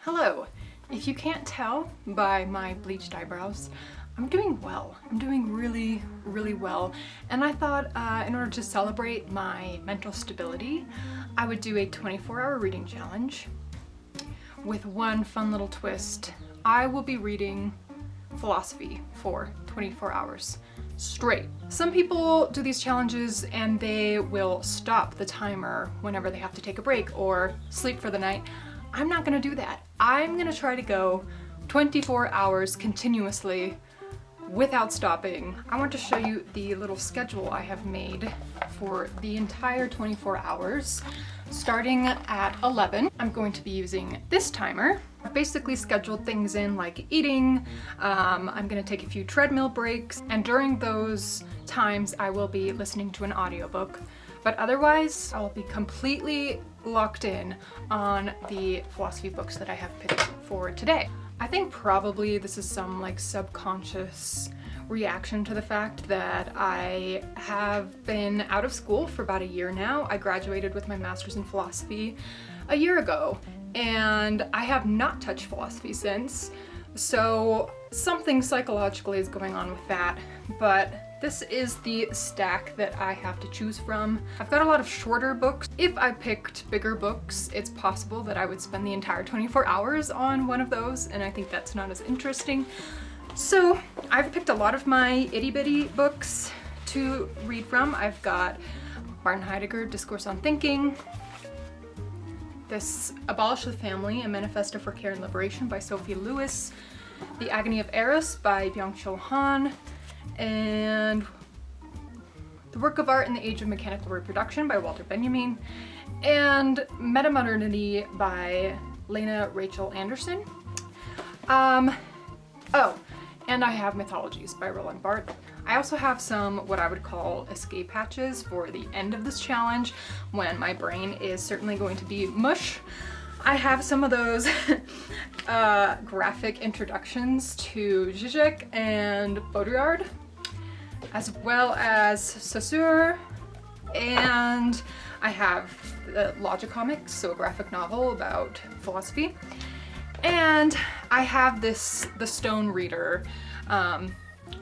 Hello! If you can't tell by my bleached eyebrows, I'm doing well. I'm doing really, really well. And I thought in order to celebrate my mental stability, I would do a 24-hour reading challenge with one fun little twist. I will be reading philosophy for 24 hours straight. Some people do these challenges and they will stop the timer whenever they have to take a break or sleep for the night. I'm not gonna do that. I'm gonna try to go 24 hours continuously without stopping. I want to show you the little schedule I have made for the entire 24 hours. Starting at 11, I'm going to be using this timer. I've basically scheduled things in like eating, I'm gonna take a few treadmill breaks, and during those times I will be listening to an audiobook. But otherwise, I'll be completely locked in on the philosophy books that I have picked for today. I think probably this is some like subconscious reaction to the fact that I have been out of school for about a year now. I graduated with my master's in philosophy a year ago, and I have not touched philosophy since. So something psychologically is going on with that, but this is the stack that I have to choose from. I've got a lot of shorter books. If I picked bigger books, it's possible that I would spend the entire 24 hours on one of those, and I think that's not as interesting. So I've picked a lot of my itty-bitty books to read from. I've got Martin Heidegger, Discourse on Thinking, this Abolish the Family, A Manifesto for Care and Liberation by Sophie Lewis, The Agony of Eros by Byung-Chul, and The Work of Art in the Age of Mechanical Reproduction by Walter Benjamin, and Metamodernity by Lena Rachael Anderson. Oh, and I have Mythologies by Roland Barthes. I also have some what I would call escape hatches for the end of this challenge when my brain is certainly going to be mush. I have some of those graphic introductions to Zizek and Baudrillard, as well as Saussure, and I have the Logicomix, so a graphic novel about philosophy, and I have The Stone Reader,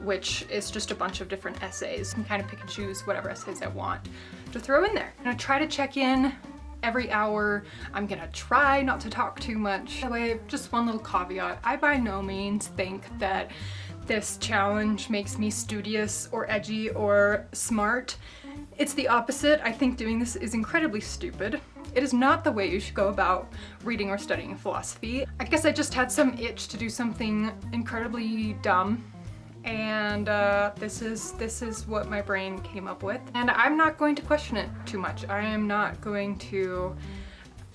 which is just a bunch of different essays. I can kind of pick and choose whatever essays I want to throw in there. I'm gonna try to check in every hour. I'm gonna try not to talk too much. By the way, just one little caveat. I by no means think that this challenge makes me studious or edgy or smart. It's the opposite. I think doing this is incredibly stupid. It is not the way you should go about reading or studying philosophy. I guess I just had some itch to do something incredibly dumb, and this is what my brain came up with. And I'm not going to question it too much. I am not going to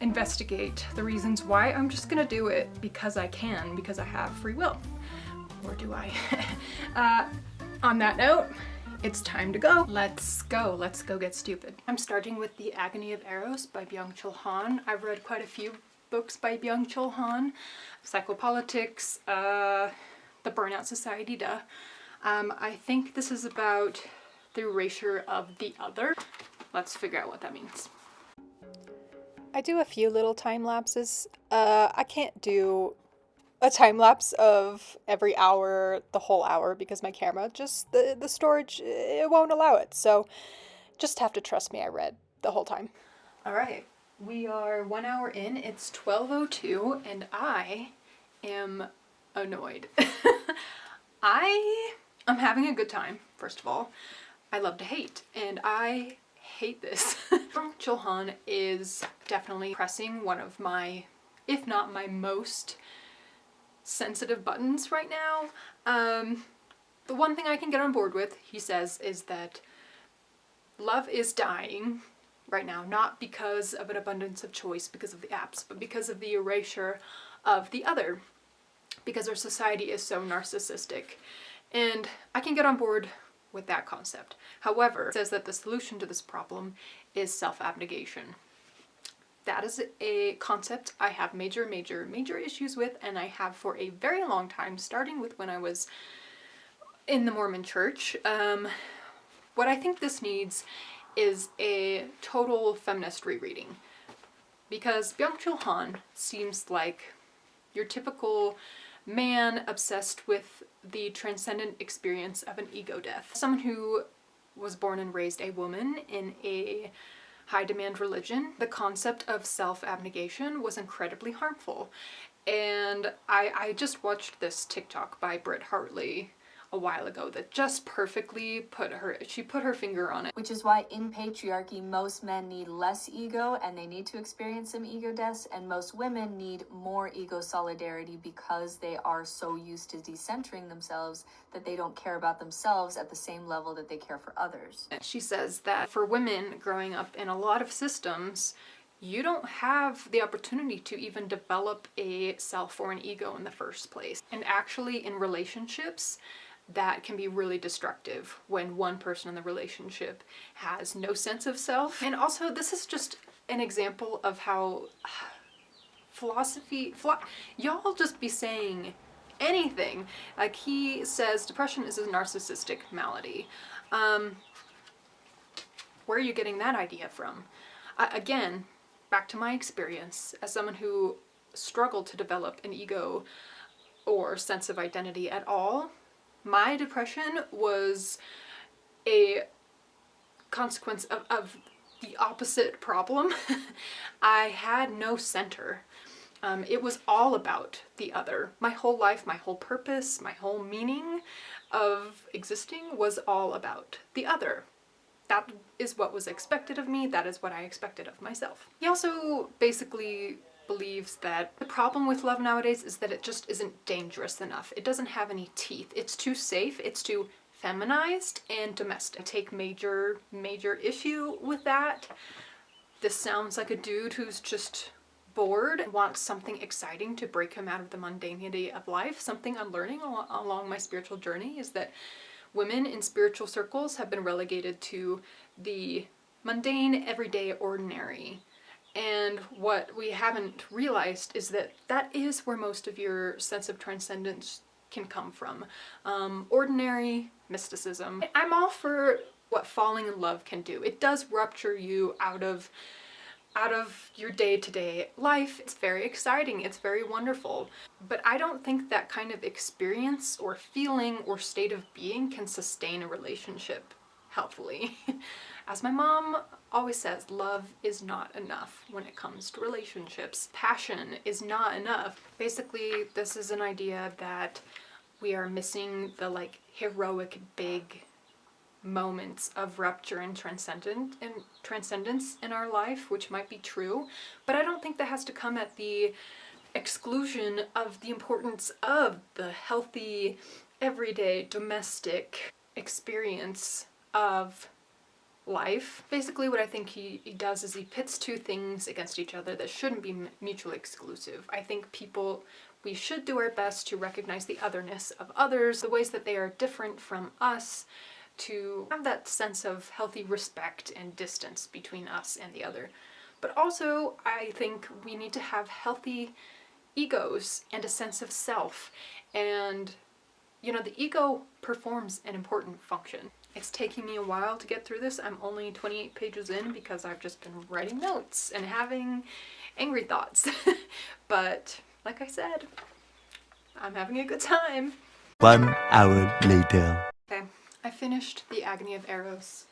investigate the reasons why. I'm just gonna do it because I can, because I have free will. Or do I? On that note, it's time to go. Let's go get stupid. I'm starting with The Agony of Eros by Byung-Chul. I've read quite a few books by Byung-Chul. Psychopolitics, The Burnout Society, duh. I think this is about the erasure of the other. Let's figure out what that means. I do a few little time lapses. I can't do a time lapse of every hour, the whole hour, because my camera just, the storage, it won't allow it. So just have to trust me, I read the whole time. All right, we are 1 hour in, it's 12:02, and I am annoyed. I'm having a good time, first of all. I love to hate, and I hate this. Byung-Chul is definitely pressing one of my, if not my most sensitive buttons right now. The one thing I can get on board with, he says, is that love is dying right now, not because of an abundance of choice, because of the apps, but because of the erasure of the other, because our society is so narcissistic. And I can get on board with that concept. However, it says that the solution to this problem is self-abnegation. That is a concept I have major issues with, and I have for a very long time, starting with when I was in the Mormon church. What I think this needs is a total feminist rereading, because Byung-Chul seems like your typical man obsessed with the transcendent experience of an ego death. Someone who was born and raised a woman in a high demand religion, the concept of self-abnegation was incredibly harmful. And I just watched this TikTok by Britt Hartley a while ago that just perfectly put her finger on it. Which is why in patriarchy, most men need less ego and they need to experience some ego deaths, and most women need more ego solidarity because they are so used to decentering themselves that they don't care about themselves at the same level that they care for others. She says that for women growing up in a lot of systems, you don't have the opportunity to even develop a self or an ego in the first place. And actually in relationships, that can be really destructive when one person in the relationship has no sense of self. And also, this is just an example of how y'all just be saying anything. Like he says, depression is a narcissistic malady. Where are you getting that idea from? Again, back to my experience as someone who struggled to develop an ego or sense of identity at all. My depression was a consequence of the opposite problem. I had no center. It was all about the other. My whole life, my whole purpose, my whole meaning of existing was all about the other. That is what was expected of me. That is what I expected of myself. He also basically believes that the problem with love nowadays is that it just isn't dangerous enough. It doesn't have any teeth. It's too safe. It's too feminized and domestic. I take major issue with that. This sounds like a dude who's just bored and wants something exciting to break him out of the mundanity of life. Something I'm learning along my spiritual journey is that women in spiritual circles have been relegated to the mundane, everyday, ordinary. And what we haven't realized is that that is where most of your sense of transcendence can come from. Ordinary mysticism. I'm all for what falling in love can do. It does rupture you out of your day-to-day life. It's very exciting. It's very wonderful. But I don't think that kind of experience or feeling or state of being can sustain a relationship healthfully. As my mom always says, love is not enough when it comes to relationships. Passion is not enough. Basically, this is an idea that we are missing the heroic big moments of rupture and transcendence in our life, which might be true, but I don't think that has to come at the exclusion of the importance of the healthy, everyday, domestic experience of life. Basically what I think he does is he pits two things against each other that shouldn't be mutually exclusive. I think we should do our best to recognize the otherness of others, the ways that they are different from us, to have that sense of healthy respect and distance between us and the other. But also, I think we need to have healthy egos and a sense of self. And, the ego performs an important function. It's taking me a while to get through this. I'm only 28 pages in because I've just been writing notes and having angry thoughts. But, like I said, I'm having a good time. 1 hour later. Okay, I finished The Agony of Eros.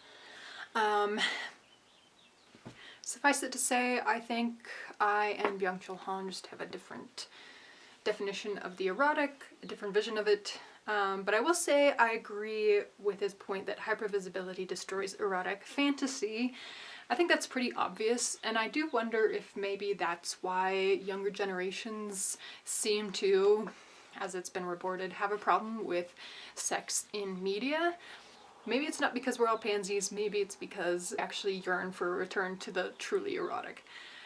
Suffice it to say, I think I and Byung-Chul just have a different definition of the erotic, a different vision of it. But I will say I agree with his point that hypervisibility destroys erotic fantasy. I think that's pretty obvious, and I do wonder if maybe that's why younger generations seem to, as it's been reported, have a problem with sex in media. Maybe it's not because we're all pansies, maybe it's because we actually yearn for a return to the truly erotic.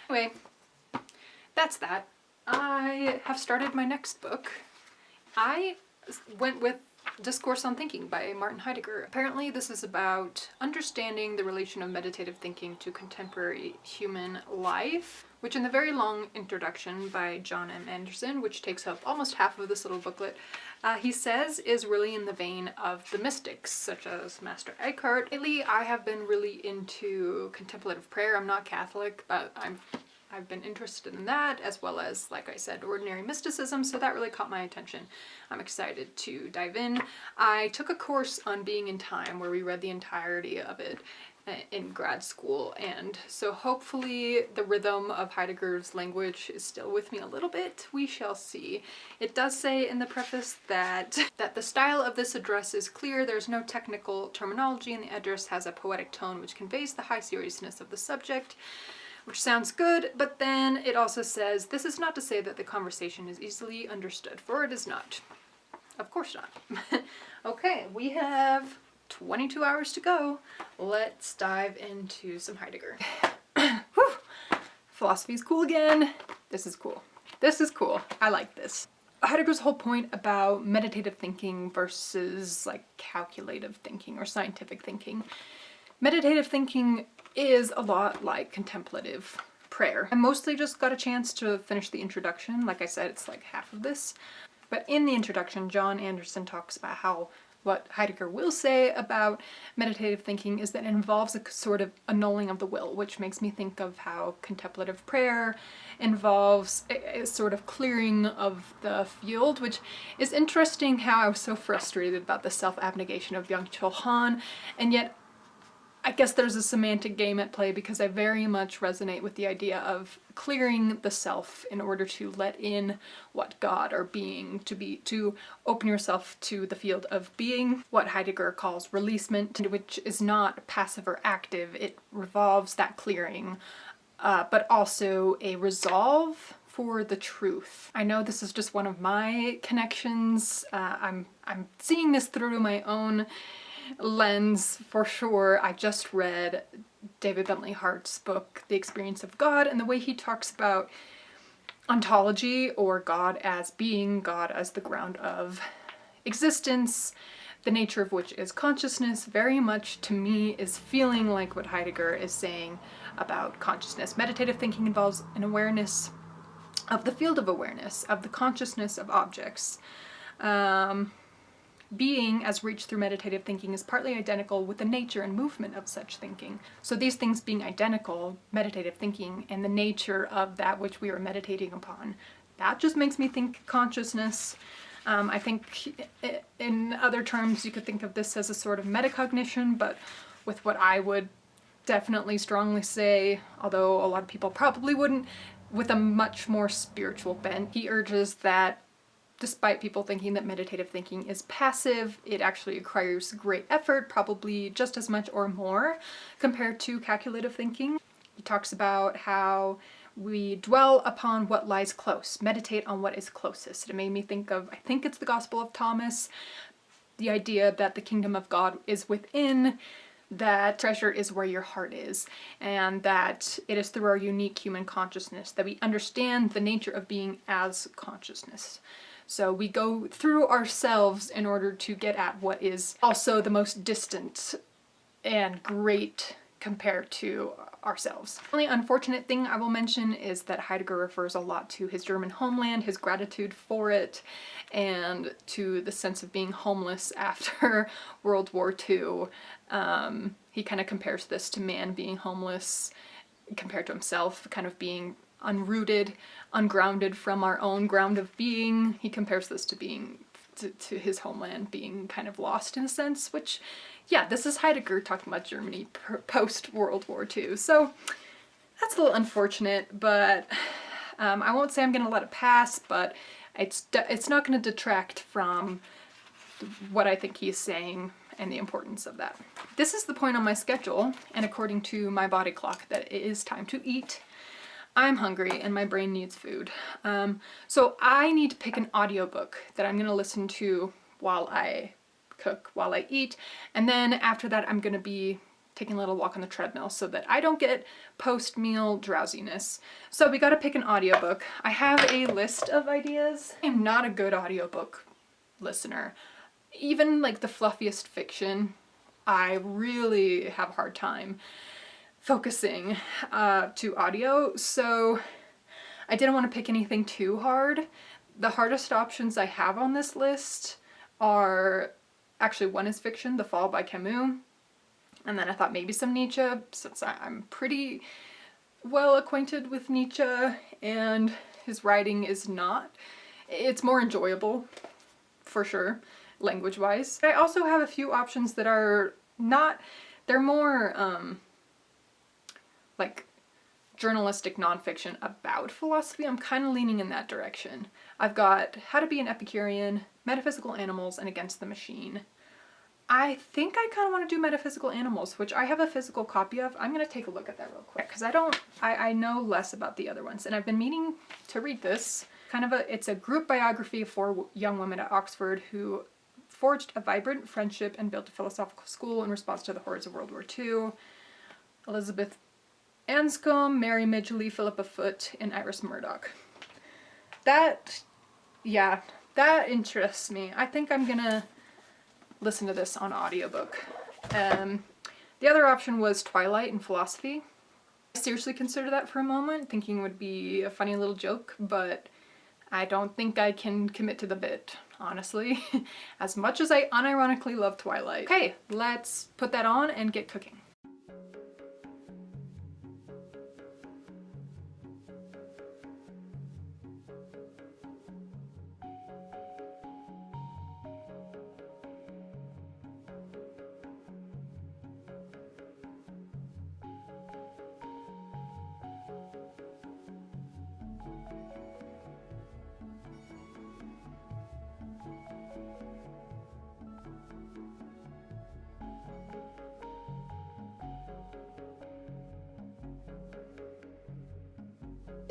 Anyway, that's that. I have started my next book. I went with Discourse on Thinking by Martin Heidegger. Apparently this is about understanding the relation of meditative thinking to contemporary human life, which in the very long introduction by John M. Anderson, which takes up almost half of this little booklet, he says is really in the vein of the mystics, such as Master Eckhart. Lately, I have been really into contemplative prayer. I'm not Catholic, but I'm I've been interested in that, as well as, like I said, ordinary mysticism, so that really caught my attention. I'm excited to dive in. I took a course on Being in Time where we read the entirety of it in grad school, and so hopefully the rhythm of Heidegger's language is still with me a little bit. We shall see. It does say in the preface that the style of this address is clear, there's no technical terminology, and the address has a poetic tone which conveys the high seriousness of the subject, which sounds good, but then it also says, this is not to say that the conversation is easily understood, for it is not. Of course not. Okay, we have 22 hours to go. Let's dive into some Heidegger. Philosophy's cool again. This is cool. This is cool. I like this. Heidegger's whole point about meditative thinking versus like calculative thinking or scientific thinking. Meditative thinking is a lot like contemplative prayer. I mostly just got a chance to finish the introduction. Like I said, it's like half of this. But in the introduction, John Anderson talks about how what Heidegger will say about meditative thinking is that it involves a sort of annulling of the will, which makes me think of how contemplative prayer involves a sort of clearing of the field, which is interesting how I was so frustrated about the self-abnegation of Byung-Chul Han, and yet I guess there's a semantic game at play because I very much resonate with the idea of clearing the self in order to let in what God or being to be, to open yourself to the field of being, what Heidegger calls releasement, which is not passive or active. It revolves that clearing, but also a resolve for the truth. I know this is just one of my connections. I'm seeing this through my own lens for sure. I just read David Bentley Hart's book, The Experience of God, and the way he talks about ontology, or God as being, God as the ground of existence, the nature of which is consciousness, very much to me is feeling like what Heidegger is saying about consciousness. Meditative thinking involves an awareness of the field of awareness, of the consciousness of objects. Being, as reached through meditative thinking, is partly identical with the nature and movement of such thinking. So these things being identical, meditative thinking, and the nature of that which we are meditating upon, that just makes me think consciousness. I think in other terms you could think of this as a sort of metacognition, but with what I would definitely strongly say, although a lot of people probably wouldn't, with a much more spiritual bent. He urges that despite people thinking that meditative thinking is passive, it actually requires great effort, probably just as much or more compared to calculative thinking. He talks about how we dwell upon what lies close, meditate on what is closest. It made me think of, I think it's the Gospel of Thomas, the idea that the kingdom of God is within, that treasure is where your heart is, and that it is through our unique human consciousness that we understand the nature of being as consciousness. So we go through ourselves in order to get at what is also the most distant and great compared to ourselves. The only unfortunate thing I will mention is that Heidegger refers a lot to his German homeland, his gratitude for it, and to the sense of being homeless after World War II. He kind of compares this to man being homeless compared to himself, kind of being unrooted, ungrounded from our own ground of being. He compares this to being, to his homeland being kind of lost in a sense, which, yeah, this is Heidegger talking about Germany post-World War II. So that's a little unfortunate, but I won't say I'm going to let it pass, but it's not going to detract from what I think he's saying and the importance of that. This is the point on my schedule, and according to my body clock, that it is time to eat. I'm hungry and my brain needs food. So I need to pick an audiobook that I'm gonna listen to while I cook, while I eat, and then after that I'm gonna be taking a little walk on the treadmill so that I don't get post-meal drowsiness. So we gotta pick an audiobook. I have a list of ideas. I'm not a good audiobook listener. Even like the fluffiest fiction, I really have a hard time focusing to audio, so I didn't want to pick anything too hard. The hardest options I have on this list are, actually one is fiction, The Fall by Camus, and then I thought maybe some Nietzsche, since I'm pretty well acquainted with Nietzsche, and his writing is not. It's more enjoyable, for sure, language-wise. I also have a few options that are not, they're more like journalistic nonfiction about philosophy. I'm kind of leaning in that direction. I've got How to Be an Epicurean, Metaphysical Animals, and Against the Machine. I think I kind of want to do Metaphysical Animals, which I have a physical copy of. I'm going to take a look at that real quick because I know less about the other ones, and I've been meaning to read this. It's a group biography of 4 young women at Oxford who forged a vibrant friendship and built a philosophical school in response to the horrors of World War II. Elizabeth Anscombe, Mary Midgley, Philippa Foot, and Iris Murdoch. That interests me. I think I'm gonna listen to this on audiobook. The other option was Twilight and Philosophy. I seriously considered that for a moment, thinking it would be a funny little joke, but I don't think I can commit to the bit, honestly, as much as I unironically love Twilight. Okay, let's put that on and get cooking.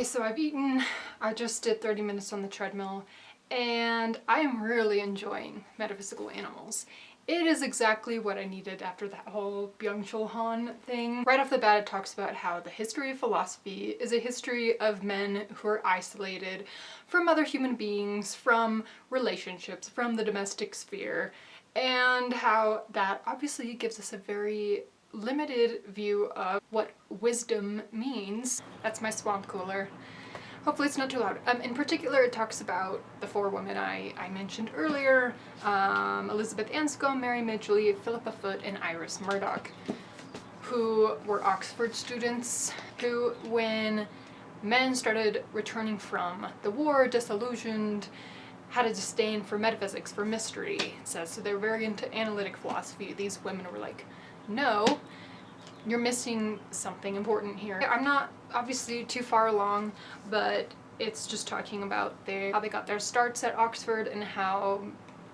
Okay, so I've eaten, I just did 30 minutes on the treadmill, and I am really enjoying Metaphysical Animals. It is exactly what I needed after that whole Byung-Chul Han thing. Right off the bat, it talks about how the history of philosophy is a history of men who are isolated from other human beings, from relationships, from the domestic sphere, and how that obviously gives us a very limited view of what wisdom means. That's my swamp cooler. Hopefully it's not too loud. In particular, it talks about the 4 women I mentioned earlier, Elizabeth Anscombe, Mary Midgley, Philippa Foot, and Iris Murdoch, who were Oxford students who, when men started returning from the war, disillusioned, had a disdain for metaphysics, for mystery, it says. So they were very into analytic philosophy. These women were like, no, you're missing something important here. I'm not obviously too far along, but it's just talking about how they got their starts at Oxford and how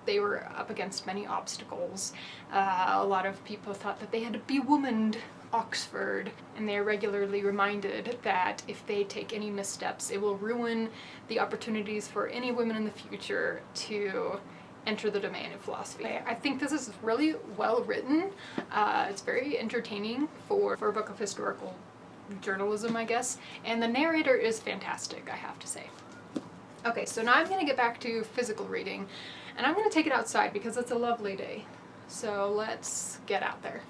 they were up against many obstacles. A lot of people thought that they had bewomaned Oxford, and they are regularly reminded that if they take any missteps, it will ruin the opportunities for any women in the future to enter the domain of philosophy. I think this is really well written. It's very entertaining for a book of historical journalism, I guess, and the narrator is fantastic, I have to say. Okay, so now I'm going to get back to physical reading, and I'm going to take it outside because it's a lovely day. So let's get out there.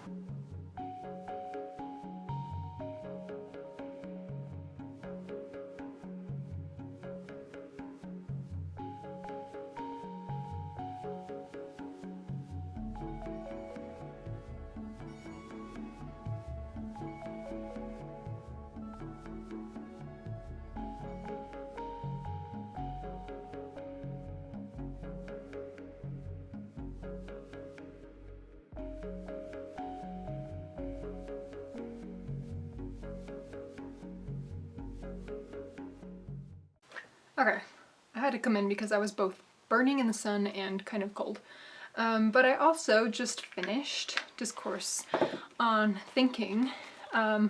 Okay, I had to come in because I was both burning in the sun and kind of cold. But I also just finished Discourse on Thinking. I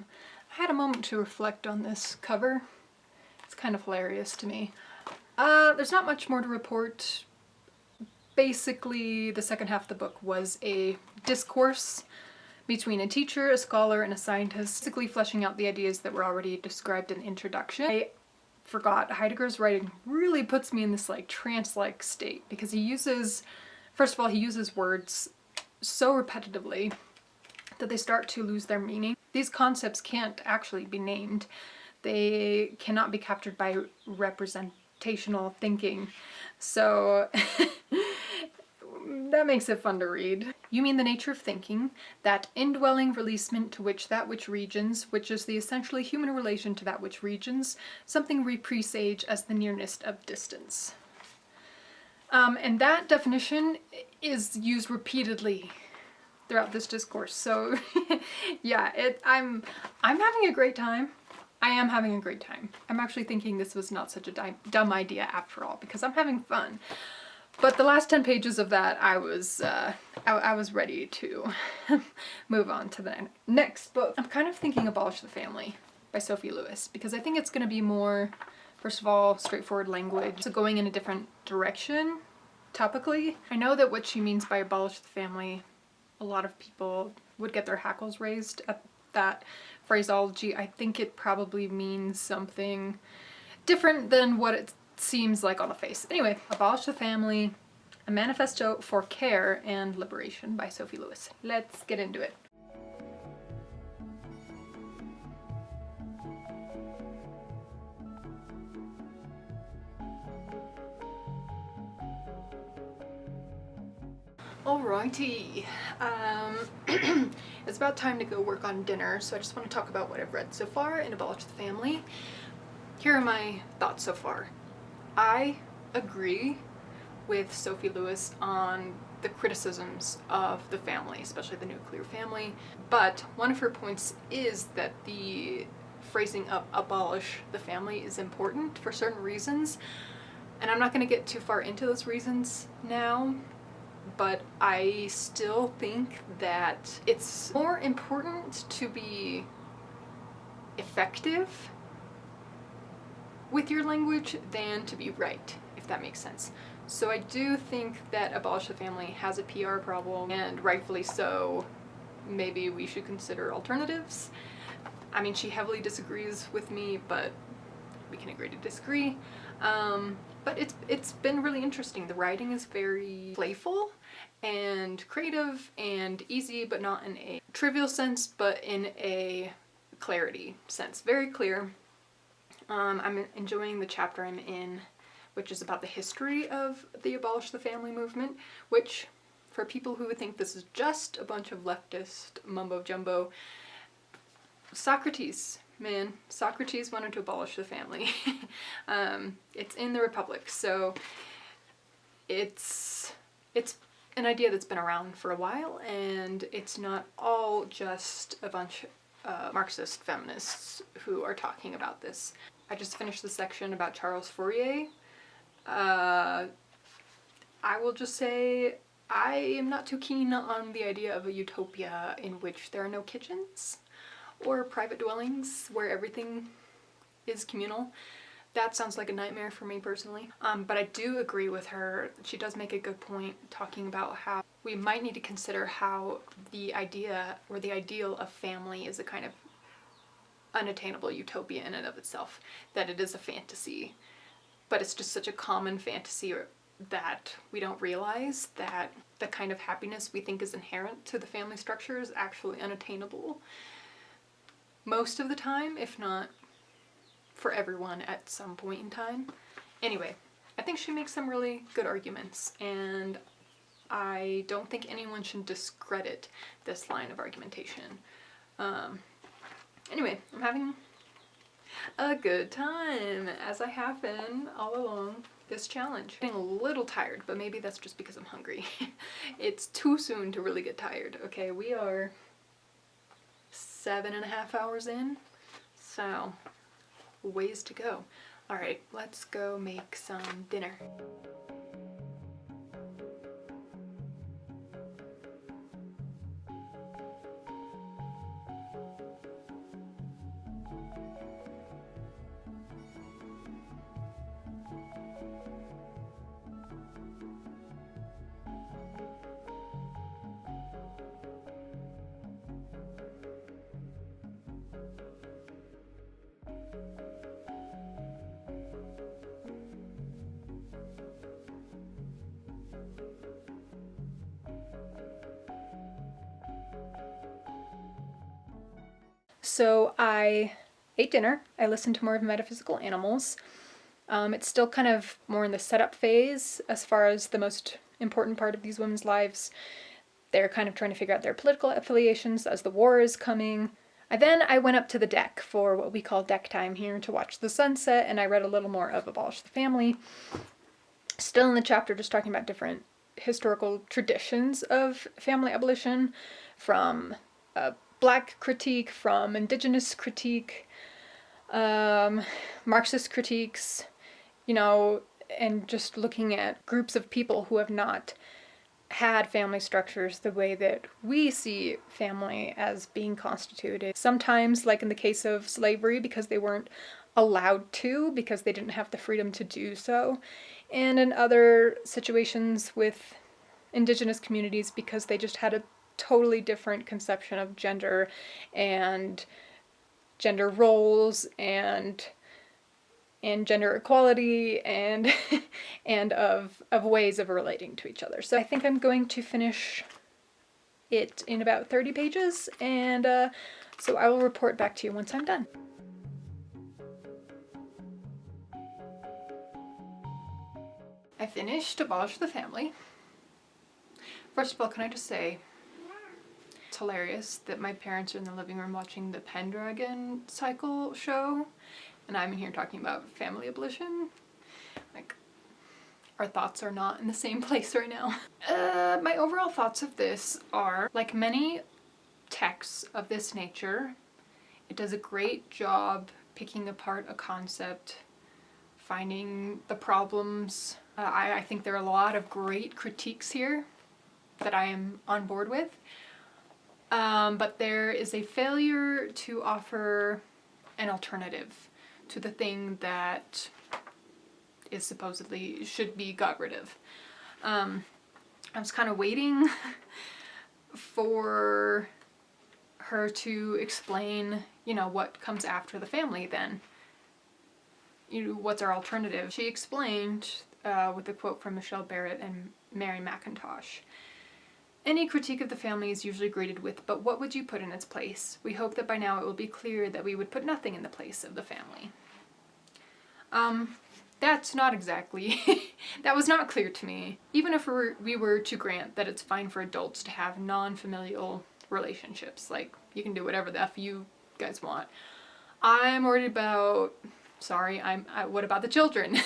had a moment to reflect on this cover. It's kind of hilarious to me. There's not much more to report. Basically, the second half of the book was a discourse between a teacher, a scholar, and a scientist, basically fleshing out the ideas that were already described in the introduction. I forgot, Heidegger's writing really puts me in this like trance-like state because he uses, first of all, he uses words so repetitively that they start to lose their meaning. These concepts can't actually be named. They cannot be captured by representational thinking. So that makes it fun to read. You mean the nature of thinking, that indwelling releasement to which that which regions, which is the essentially human relation to that which regions, something we presage as the nearness of distance. And that definition is used repeatedly throughout this discourse. So yeah, I'm having a great time. I am having a great time. I'm actually thinking this was not such a dumb idea after all, because I'm having fun. But the last 10 pages of that, I was ready to move on to the next book. I'm kind of thinking Abolish the Family by Sophie Lewis, because I think it's going to be more, first of all, straightforward language, so going in a different direction topically. I know that what she means by abolish the family, a lot of people would get their hackles raised at that phraseology. I think it probably means something different than what it seems like on the face. Anyway, Abolish the Family, a Manifesto for Care and Liberation by Sophie Lewis. Let's get into it. Alrighty, it's about time to go work on dinner, so I just want to talk about what I've read so far in Abolish the Family. Here are my thoughts so far. I agree with Sophie Lewis on the criticisms of the family, especially the nuclear family, but one of her points is that the phrasing of abolish the family is important for certain reasons, and I'm not going to get too far into those reasons now. But I still think that it's more important to be effective with your language than to be right, if that makes sense. So I do think that Abolish the Family has a PR problem, and rightfully so. Maybe we should consider alternatives. I mean, she heavily disagrees with me, but we can agree to disagree. But it's been really interesting. The writing is very playful and creative and easy, but not in a trivial sense, but in a clarity sense. Very clear. I'm enjoying the chapter I'm in, which is about the history of the Abolish the Family movement, which, for people who would think this is just a bunch of leftist mumbo-jumbo, Socrates wanted to abolish the family. It's in the Republic, so it's an idea that's been around for a while, and it's not all just a bunch of Marxist feminists who are talking about this. I just finished the section about Charles Fourier. I will just say I am not too keen on the idea of a utopia in which there are no kitchens or private dwellings where everything is communal. That sounds like a nightmare for me personally. But I do agree with her. She does make a good point talking about how we might need to consider how the idea or the ideal of family is a kind of unattainable utopia in and of itself. That it is a fantasy. But it's just such a common fantasy that we don't realize that the kind of happiness we think is inherent to the family structure is actually unattainable most of the time, if not for everyone at some point in time. Anyway, I think she makes some really good arguments, and I don't think anyone should discredit this line of argumentation. Anyway, I'm having a good time, as I have been all along this challenge. I'm getting a little tired, but maybe that's just because I'm hungry. It's too soon to really get tired. Okay, we are 7.5 hours in, so ways to go. All right, let's go make some dinner. So I ate dinner. I listened to more of Metaphysical Animals. It's still kind of more in the setup phase as far as the most important part of these women's lives. They're kind of trying to figure out their political affiliations as the war is coming. Then I went up to the deck for what we call deck time here to watch the sunset, and I read a little more of Abolish the Family. Still in the chapter, just talking about different historical traditions of family abolition, from Black critique, from Indigenous critique, Marxist critiques, you know, and just looking at groups of people who have not had family structures the way that we see family as being constituted. Sometimes, like in the case of slavery, because they weren't allowed to, because they didn't have the freedom to do so. And in other situations with Indigenous communities, because they just had a totally different conception of gender and gender roles and gender equality and and of ways of relating to each other. So I think I'm going to finish it in about 30 pages, and so I will report back to you once I'm done. I finished Abolish the Family. First of all, can I just say, it's hilarious that my parents are in the living room watching the Pendragon cycle show, and I'm in here talking about family abolition. Like, our thoughts are not in the same place right now. My overall thoughts of this are, like many texts of this nature, it does a great job picking apart a concept, finding the problems. I think there are a lot of great critiques here that I am on board with. But there is a failure to offer an alternative to the thing that is supposedly should be got rid of. I was kind of waiting for her to explain, you know, what comes after the family then. You know, what's our alternative? She explained with a quote from Michelle Barrett and Mary McIntosh. Any critique of the family is usually greeted with, "But what would you put in its place? We hope that by now it will be clear that we would put nothing in the place of the family." That's not exactly, that was not clear to me. Even if we were to grant that it's fine for adults to have non-familial relationships, like you can do whatever the F you guys want, I'm worried about, what about the children?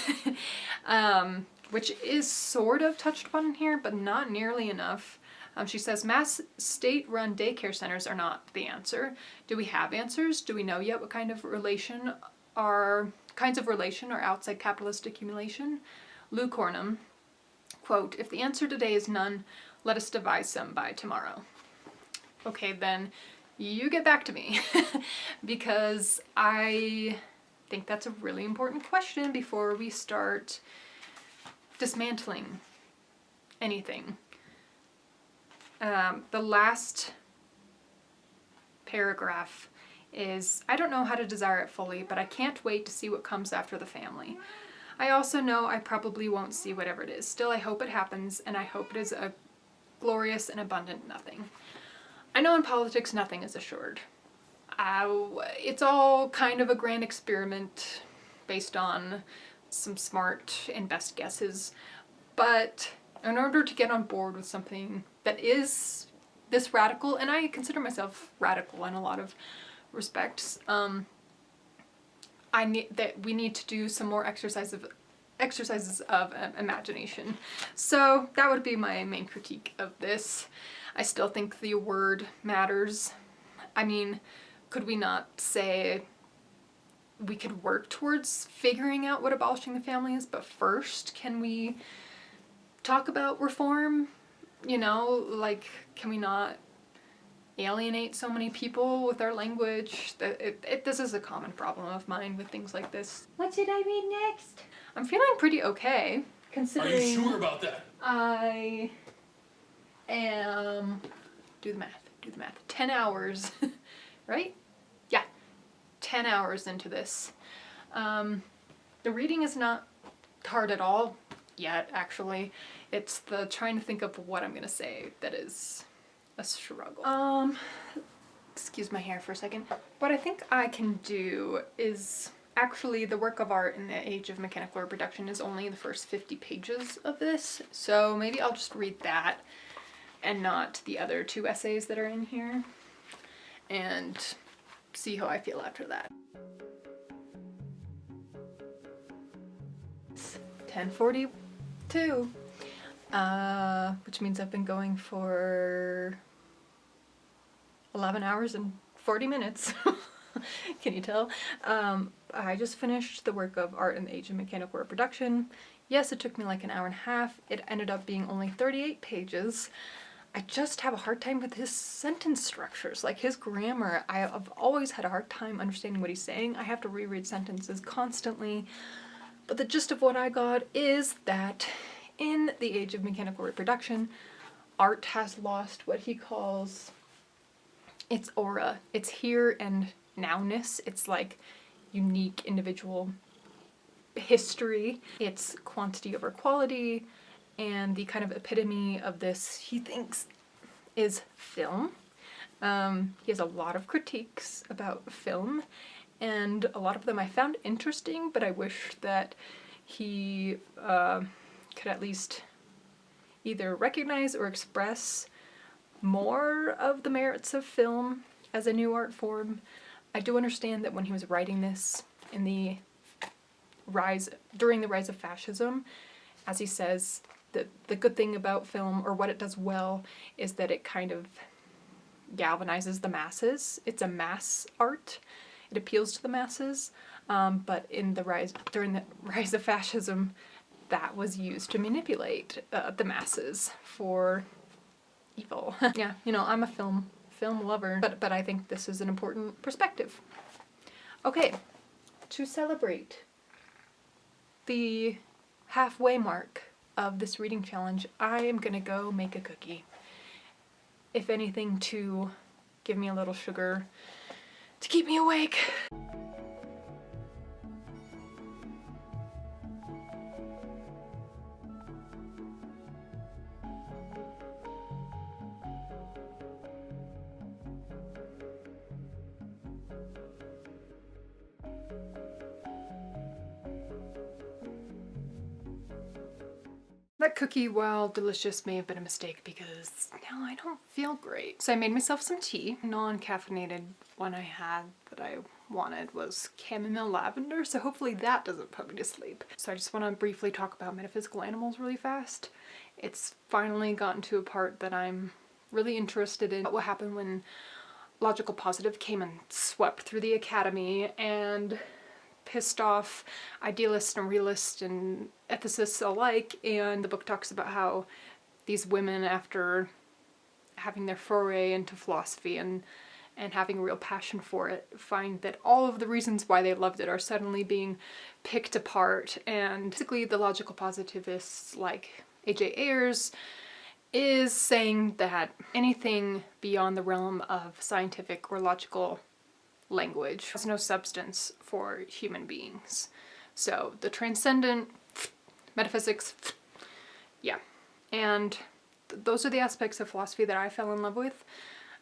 Which is sort of touched upon in here, but not nearly enough. She says, mass state-run daycare centers are not the answer. Do we have answers? Do we know yet what kinds of relation are outside capitalist accumulation? Lou Cornum, quote, "If the answer today is none, let us devise some by tomorrow." Okay, then you get back to me because I think that's a really important question before we start dismantling anything. The last paragraph is, "I don't know how to desire it fully, but I can't wait to see what comes after the family. I also know I probably won't see whatever it is. Still, I hope it happens, and I hope it is a glorious and abundant nothing. I know in politics nothing is assured. It's all kind of a grand experiment based on some smart and best guesses, but in order to get on board with something that is this radical, and I consider myself radical in a lot of respects, we need to do some more exercises of imagination." So that would be my main critique of this. I still think the word matters. I mean, could we not say we could work towards figuring out what abolishing the family is, but first can we talk about reform? You know, like, can we not alienate so many people with our language? This is a common problem of mine with things like this. What should I read next? I'm feeling pretty okay, considering... Are you sure about that? I am... Do the math. 10 hours, right? Yeah, 10 hours into this. The reading is not hard at all yet, actually. It's the trying to think of what I'm gonna say that is a struggle. Excuse my hair for a second. What I think I can do is Actually, the work of art in the age of mechanical reproduction is only the first 50 pages of this, so maybe I'll just read that and not the other 2 essays that are in here, and see how I feel after that. It's 10:42, which means I've been going for 11 hours and 40 minutes. Can you tell? I just finished the work of Art in the Age of Mechanical Reproduction. Yes, it took me like an hour and a half. It ended up being only 38 pages. I just have a hard time with his sentence structures. Like his grammar, I've always had a hard time understanding what he's saying. I have to reread sentences constantly. But the gist of what I got is that in the Age of Mechanical Reproduction, art has lost what he calls its aura, its here and nowness, its like unique individual history, its quantity over quality, and the kind of epitome of this, he thinks, is film. He has a lot of critiques about film, and a lot of them I found interesting, but I wish that he could at least either recognize or express more of the merits of film as a new art form. I do understand that when he was writing this in the during the rise of fascism, as he says, the good thing about film, or what it does well, is that it kind of galvanizes the masses. It's a mass art. It appeals to the masses. But during the rise of fascism, that was used to manipulate the masses for evil. Yeah, you know, I'm a film lover, but I think this is an important perspective. Okay, to celebrate the halfway mark of this reading challenge, I am gonna go make a cookie. If anything, to give me a little sugar to keep me awake. That cookie, while delicious, may have been a mistake because now I don't feel great. So I made myself some tea. Non-caffeinated one I had that I wanted was chamomile lavender, so hopefully that doesn't put me to sleep. So I just want to briefly talk about metaphysical animals really fast. It's finally gotten to a part that I'm really interested in. What happened when Logical Positive came and swept through the academy and pissed off idealists and realists and ethicists alike, and the book talks about how these women, after having their foray into philosophy and having a real passion for it, find that all of the reasons why they loved it are suddenly being picked apart. And basically the logical positivists like A.J. Ayers is saying that anything beyond the realm of scientific or logical language has no substance for human beings. So the transcendent, metaphysics, yeah. And those are the aspects of philosophy that I fell in love with.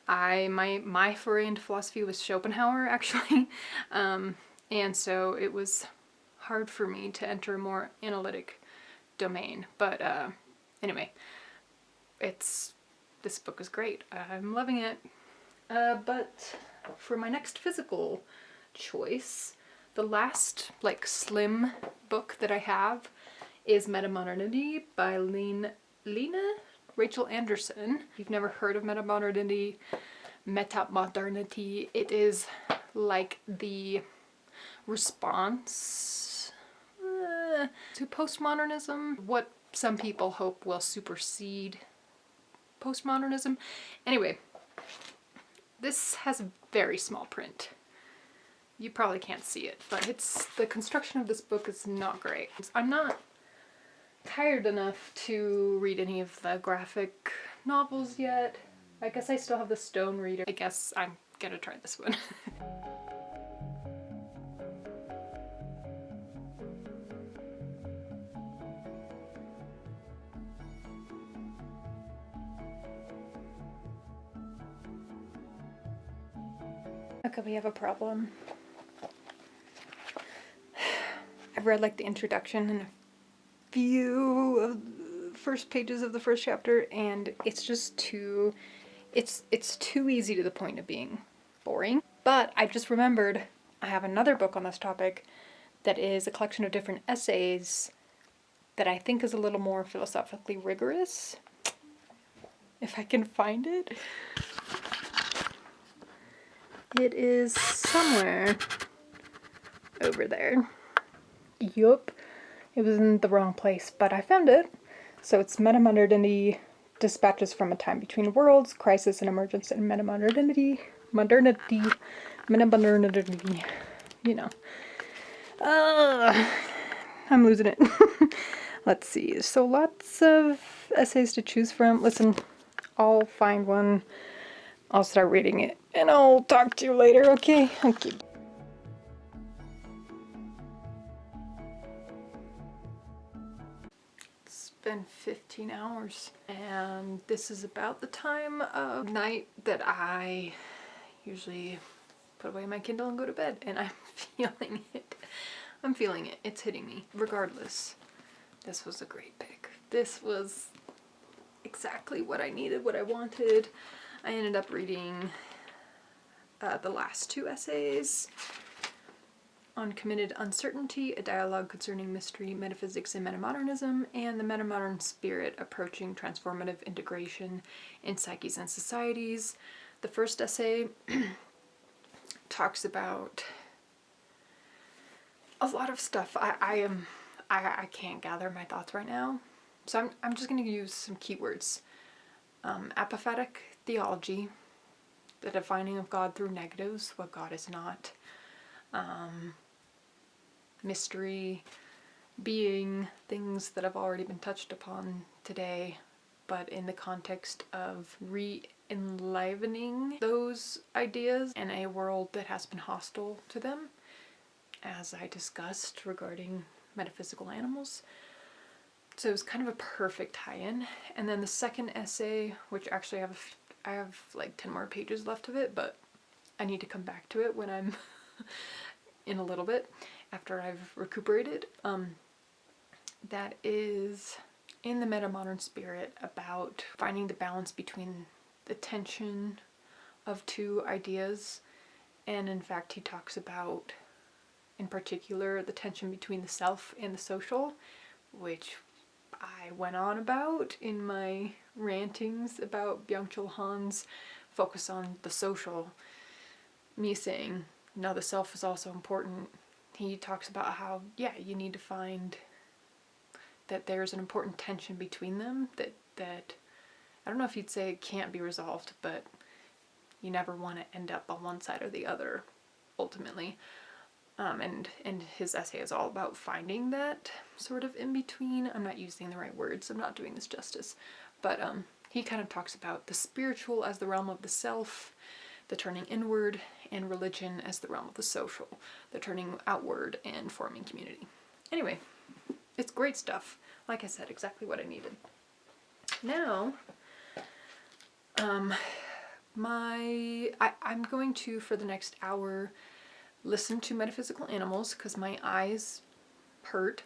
My foray into philosophy was Schopenhauer, actually. And so it was hard for me to enter a more analytic domain. But anyway, this book is great. I'm loving it. But for my next physical choice, the last like slim book that I have is Metamodernity by Lena Rachael Anderson. If you've never heard of Metamodernity, it is like the response to postmodernism, what some people hope will supersede postmodernism. Anyway, this has a very small print. You probably can't see it, but the construction of this book is not great. I'm not tired enough to read any of the graphic novels yet. I guess I still have the Stone Reader. I guess I'm gonna try this one. Okay, we have a problem. I've read like the introduction and a few of the first pages of the first chapter, and it's just too, it's too easy to the point of being boring. But I just remembered I have another book on this topic that is a collection of different essays that I think is a little more philosophically rigorous. If I can find it. It is somewhere over there. Yup. It was in the wrong place, but I found it. So it's Metamodernity, Dispatches from a Time Between Worlds, Crisis and Emergence in Metamodernity, Metamodernity, you know. I'm losing it. Let's see. So lots of essays to choose from. Listen, I'll find one. I'll start reading it, and I'll talk to you later, okay? Okay. It's been 15 hours, and this is about the time of night that I usually put away my Kindle and go to bed, and I'm feeling it. I'm feeling it. It's hitting me. Regardless, this was a great pick. This was exactly what I needed, what I wanted. I ended up reading the last two essays on Committed Uncertainty, a dialogue concerning mystery, metaphysics, and metamodernism, and the metamodern spirit approaching transformative integration in psyches and societies. The first essay talks about a lot of stuff. I can't gather my thoughts right now, so I'm just going to use some keywords. Apophatic theology, the defining of God through negatives, what God is not. Mystery, being, things that have already been touched upon today, but in the context of re-enlivening those ideas in a world that has been hostile to them, as I discussed regarding metaphysical animals. So it was kind of a perfect tie-in. And then the second essay, which actually I have like 10 more pages left of it, but I need to come back to it when I'm in a little bit after I've recuperated. That is in the metamodern spirit, about finding the balance between the tension of two ideas. And in fact, he talks about, in particular, the tension between the self and the social, which I went on about in my rantings about Byung-Chul Han's focus on the social. Me saying, no, the self is also important. He talks about how, yeah, you need to find that there's an important tension between them that I don't know if you'd say it can't be resolved, but you never want to end up on one side or the other, ultimately. And his essay is all about finding that sort of in between. I'm not using the right words, I'm not doing this justice, but he kind of talks about the spiritual as the realm of the self, the turning inward, and religion as the realm of the social, the turning outward and forming community. Anyway, it's great stuff. Like I said, exactly what I needed. Now, I'm going to, for the next hour, listen to Metaphysical Animals because my eyes hurt,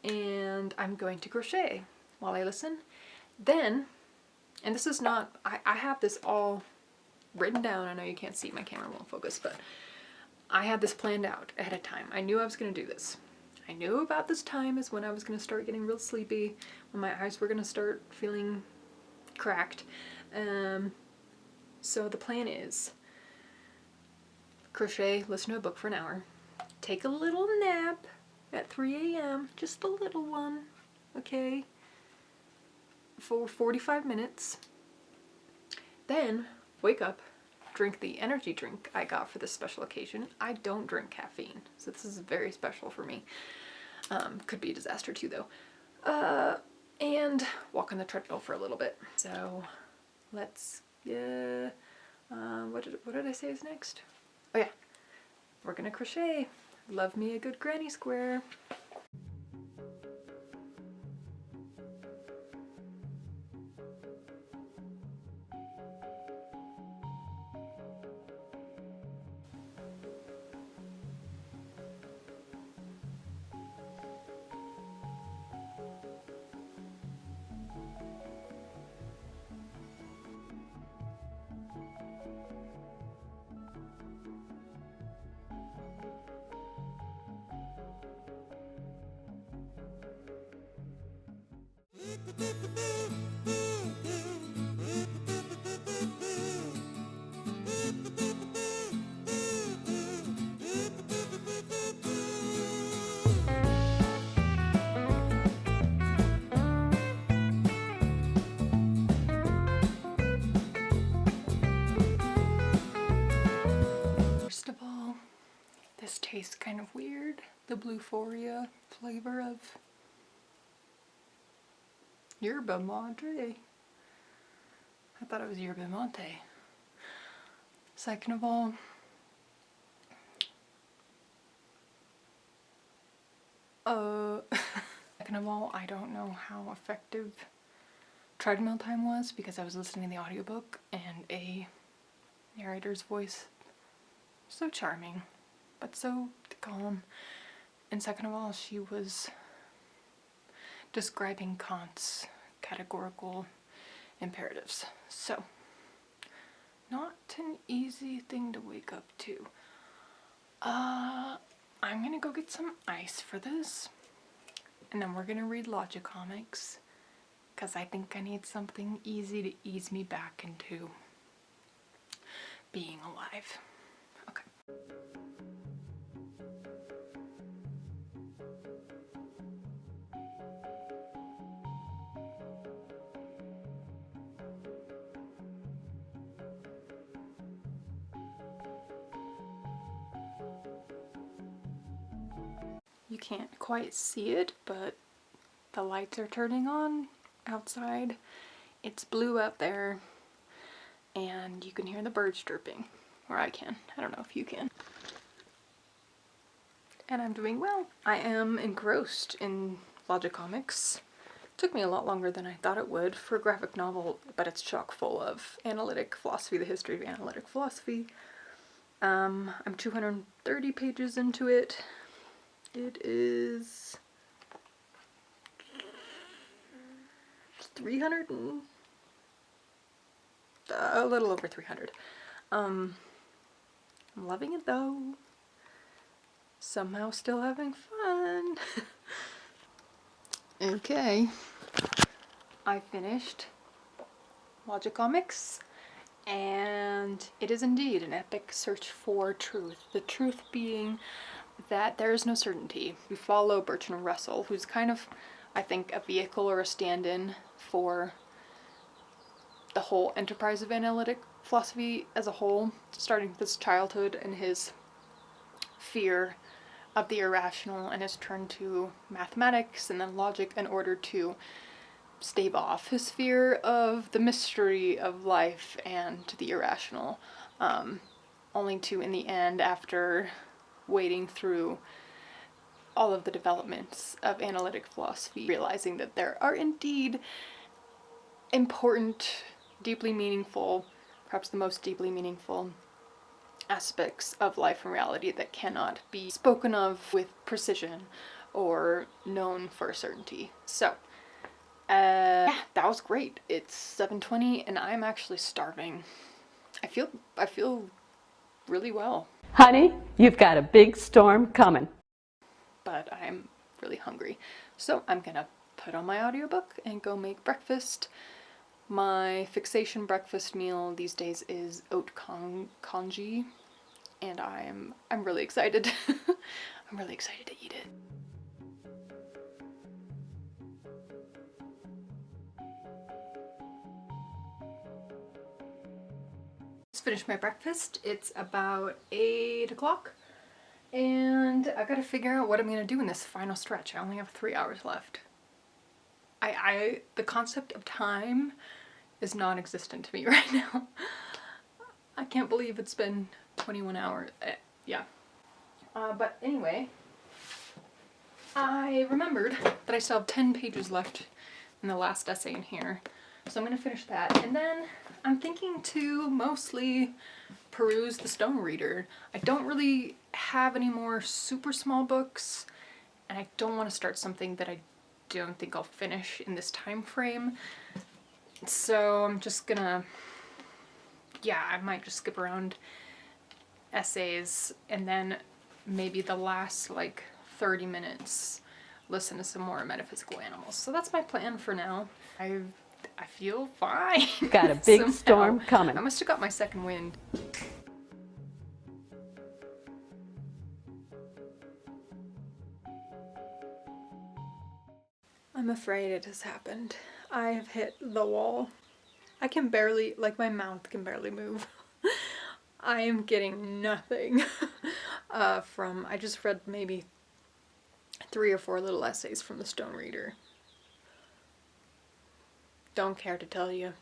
and I'm going to crochet while I listen. Then, and this is not, I have this all written down. I know you can't see, my camera won't focus, but I had this planned out ahead of time. I knew I was going to do this. I knew about this time is when I was going to start getting real sleepy, when my eyes were going to start feeling cracked. So the plan is crochet, listen to a book for an hour, take a little nap at 3 a.m., just a little one, okay, for 45 minutes, then wake up, drink the energy drink I got for this special occasion. I don't drink caffeine, so this is very special for me. Could be a disaster too, though. And walk on the treadmill for a little bit. So let's, what did I say is next? Oh yeah, we're gonna crochet. Love me a good granny square. First of all, this tastes kind of weird. The Bluephoria flavor of yerba madre. I thought it was yerba mate. Second of all, I don't know how effective treadmill time was because I was listening to the audiobook and a narrator's voice, so charming, but so calm. And second of all, she was describing Kant's categorical imperatives. So, not an easy thing to wake up to. I'm gonna go get some ice for this, and then we're gonna read Logicomix, because I think I need something easy to ease me back into being alive. Okay. You can't quite see it, but the lights are turning on outside. It's blue out there, and you can hear the birds chirping. Or I can. I don't know if you can. And I'm doing well. I am engrossed in Logicomix. It took me a lot longer than I thought it would for a graphic novel, but it's chock full of analytic philosophy, the history of analytic philosophy. I'm 230 pages into it. It is 300 and a little over 300. I'm loving it though. Somehow still having fun. Okay. I finished Logicomix, and it is indeed an epic search for truth. The truth being that there is no certainty. We follow Bertrand Russell, who's kind of, I think, a vehicle or a stand-in for the whole enterprise of analytic philosophy as a whole, starting with his childhood and his fear of the irrational and his turn to mathematics and then logic in order to stave off his fear of the mystery of life and the irrational, only to, in the end, after wading through all of the developments of analytic philosophy, realizing that there are indeed important, deeply meaningful, perhaps the most deeply meaningful aspects of life and reality that cannot be spoken of with precision or known for certainty. So, yeah, that was great. It's 7:20 and I'm actually starving. I feel really well. Honey, you've got a big storm coming. But I'm really hungry. So I'm gonna put on my audiobook and go make breakfast. My fixation breakfast meal these days is oat congee, and I'm really excited. I'm really excited to eat it. Just finished my breakfast. It's about 8 o'clock. And I gotta figure out what I'm gonna do in this final stretch. I only have 3 hours left. The concept of time is non-existent to me right now. I can't believe it's been 21 hours. Yeah. But anyway, I remembered that I still have 10 pages left in the last essay in here. So I'm gonna finish that. And then I'm thinking to mostly peruse the Stone Reader. I don't really have any more super small books, and I don't want to start something that I don't think I'll finish in this time frame. So I'm just gonna, yeah, I might just skip around essays and then maybe the last like 30 minutes listen to some more Metaphysical Animals. So that's my plan for now. I feel fine. Got a big Somehow. storm coming. I must have got my second wind. I'm afraid it has happened. I have hit the wall. I can barely, like my mouth can barely move. I am getting nothing from, I just read maybe 3 or 4 little essays from the Stone Reader. Don't care to tell you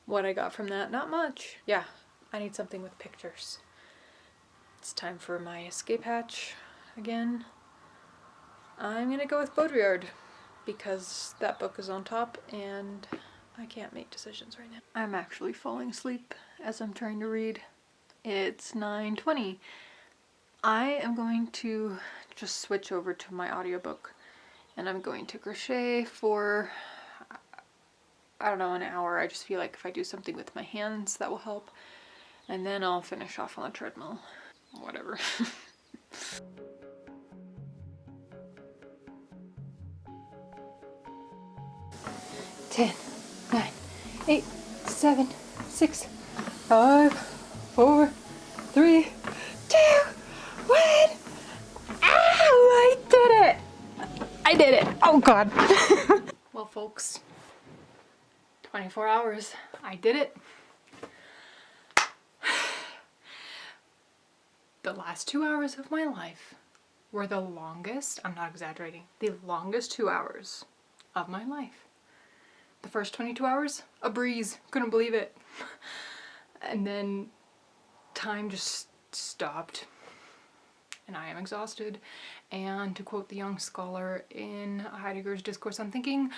what I got from that. Not much. Yeah, I need something with pictures. It's time for my escape hatch again. I'm gonna go with Baudrillard because that book is on top and I can't make decisions right now. I'm actually falling asleep as I'm trying to read. It's 9:20. I am going to just switch over to my audiobook and I'm going to crochet for, I don't know, an hour. I just feel like if I do something with my hands that will help. And then I'll finish off on the treadmill. Whatever. 10, 9, 8, 7, 6, 5, 4, 3, 2, 1. Ow! I did it! I did it! Oh god. Well folks, 24 hours. I did it. The last 2 hours of my life were the longest, I'm not exaggerating, the longest 2 hours of my life. The first 22 hours, a breeze, couldn't believe it. And then time just stopped and I am exhausted. And to quote the young scholar in Heidegger's Discourse on Thinking,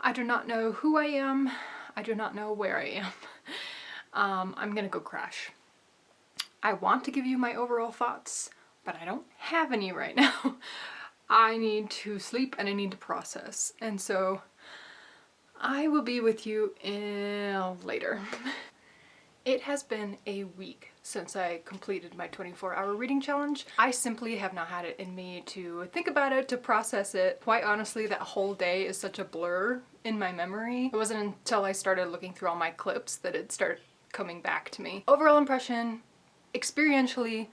I do not know who I am, I do not know where I am. I'm gonna go crash. I want to give you my overall thoughts, but I don't have any right now. I need to sleep and I need to process. And so I will be with you later. It has been a week since I completed my 24-hour reading challenge. I simply have not had it in me to think about it, to process it. Quite honestly, that whole day is such a blur in my memory. It wasn't until I started looking through all my clips that it started coming back to me. Overall impression, experientially,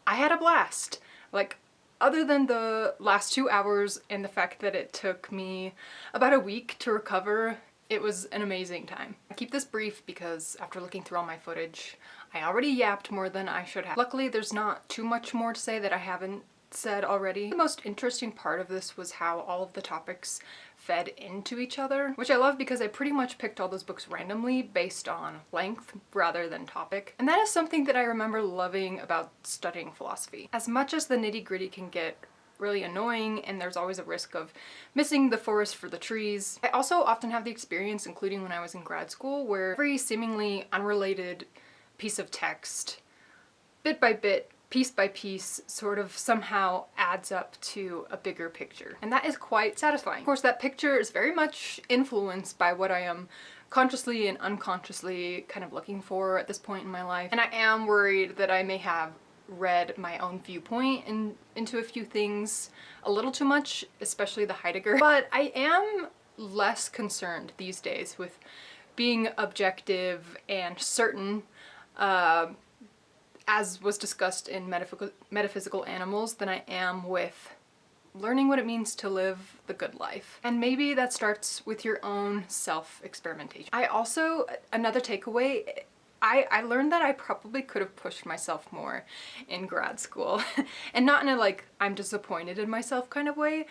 I had a blast. Like, other than the last 2 hours and the fact that it took me about a week to recover, it was an amazing time. I keep this brief because after looking through all my footage, I already yapped more than I should have. Luckily, there's not too much more to say that I haven't said already. The most interesting part of this was how all of the topics fed into each other, which I love because I pretty much picked all those books randomly based on length rather than topic. And that is something that I remember loving about studying philosophy. As much as the nitty-gritty can get really annoying and there's always a risk of missing the forest for the trees, I also often have the experience, including when I was in grad school, where every seemingly unrelated piece of text, bit by bit, piece by piece, sort of somehow adds up to a bigger picture. And that is quite satisfying. Of course, that picture is very much influenced by what I am consciously and unconsciously kind of looking for at this point in my life. And I am worried that I may have read my own viewpoint into a few things a little too much, especially the Heidegger. But I am less concerned these days with being objective and certain, as was discussed in Metaphysical Animals, than I am with learning what it means to live the good life. And maybe that starts with your own self-experimentation. I also, another takeaway, I learned that I probably could have pushed myself more in grad school. And not in a like, I'm disappointed in myself kind of way.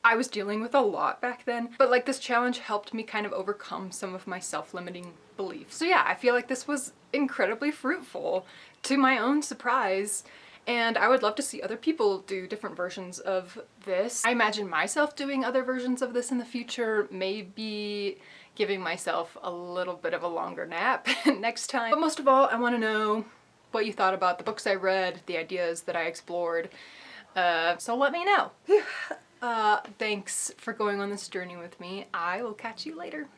I was dealing with a lot back then, but like this challenge helped me kind of overcome some of my self-limiting beliefs. So yeah, I feel like this was incredibly fruitful to my own surprise, and I would love to see other people do different versions of this. I imagine myself doing other versions of this in the future, maybe giving myself a little bit of a longer nap next time. But most of all, I want to know what you thought about the books I read, the ideas that I explored, so let me know. Thanks for going on this journey with me. I will catch you later.